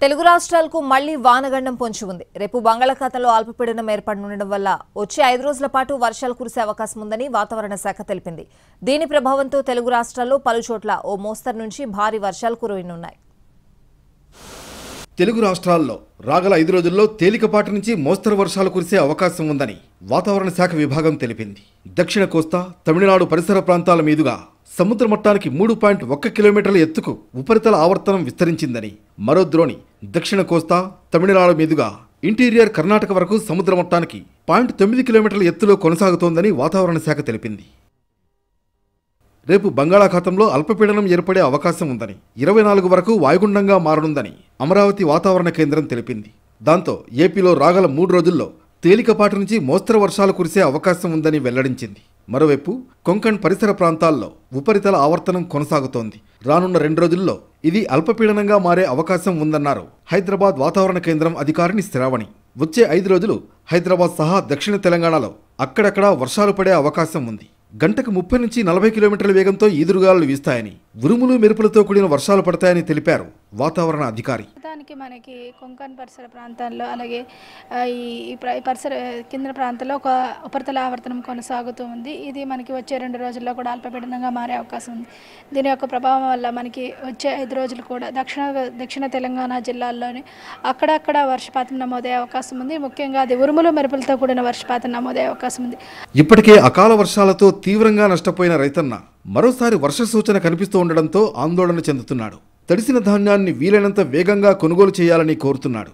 తెలుగు రాష్ట్రాలకు మళ్లీ వానగండం పొంచి ఉంది. రేపు బంగాళాఖాతంలో అల్పపీడనం ఏర్పడనుండడం వల్ల వచ్చే 5 రోజుల పాటు వర్షాలు కురిసే అవకాశం ఉందని వాతావరణ శాఖ తెలిపింది. దీని ప్రభావంతో తెలుగు రాష్ట్రాల్లో పలుచోట్ల ఓ మోస్తరు నుంచి భారీ వర్షాలు కురవనున్నాయి. తెలుగు రాష్ట్రాల్లో రాగల 5 రోజుల్లో తేలికపాటి నుంచి మోస్తరు వర్షాలు కురిసే అవకాశం ఉందని వాతావరణ శాఖ విభాగం తెలిపింది. దక్షిణ కోస్తా, తమిళనాడు పరిసర ప్రాంతాల మీదుగా సముద్ర మట్టానికి 3.1 కిలోమీటర్ల ఎత్తుకు ఉపరితల ఆవర్తనం విస్తరించిందని, మరో ద్రోణి దక్షిణ కోస్తా, తమిళనాడు మీదుగా ఇంటీరియర్ కర్ణాటక వరకు సముద్ర మట్టానికి 0.9 కిలోమీటర్ల ఎత్తులో కొనసాగుతోందని వాతావరణ శాఖ తెలిపింది. రేపు బంగాళాఖాతంలో అల్పపీడనం ఏర్పడే అవకాశం ఉందని, 24 వరకు వాయుగుండంగా మారనుందని అమరావతి వాతావరణ కేంద్రం తెలిపింది. దాంతో ఏపీలో రాగల 3 రోజుల్లో తేలికపాటి నుంచి మోస్తరు వర్షాలు కురిసే అవకాశం ఉందని వెల్లడించింది. మరోవైపు కొంకణ్ పరిసర ప్రాంతాల్లో ఉపరితల ఆవర్తనం కొనసాగుతోంది. రానున్న 2 రోజుల్లో ఇది అల్పపీడనంగా మారే అవకాశం ఉందన్నారు హైదరాబాద్ వాతావరణ కేంద్రం అధికారిని శ్రావణి. వచ్చే 5 రోజులు హైదరాబాద్ సహా దక్షిణ తెలంగాణలో అక్కడక్కడా వర్షాలు పడే అవకాశం ఉంది. గంటకు 30 నుంచి 40 కిలోమీటర్ల వేగంతో ఈదురుగాలులు వీస్తాయని, ఉరుములు మెరుపులతో కూడిన వర్షాలు పడతాయని తెలిపారు వాతావరణ అధికారి. మనకి కొంకణ్ పరిసర ప్రాంతాల్లో అలాగే ఈ పరిసర కింద ప్రాంతాల్లో ఒక ఉపరితల ఆవర్తనం కొనసాగుతూ ఉంది. ఇది మనకి వచ్చే 2 రోజుల్లో కూడా అల్పపీడనంగా మారే అవకాశం ఉంది. దీని యొక్క ప్రభావం వల్ల మనకి వచ్చే 5 రోజులు కూడా దక్షిణ తెలంగాణ జిల్లాల్లోని అక్కడక్కడ వర్షపాతం నమోదయ్యే అవకాశం ఉంది. ముఖ్యంగా అది ఉరుములు మెరుపులతో కూడిన వర్షపాతం నమోదయ్యే అవకాశం ఉంది. ఇప్పటికే అకాల వర్షాలతో తీవ్రంగా నష్టపోయిన రైతన్న మరోసారి వర్ష సూచన కనిపిస్తూ ఉండడంతో ఆందోళన చెందుతున్నాడు. తడిసిన ధాన్యాన్ని వీలైనంత వేగంగా కొనుగోలు చేయాలని కోరుతున్నాడు.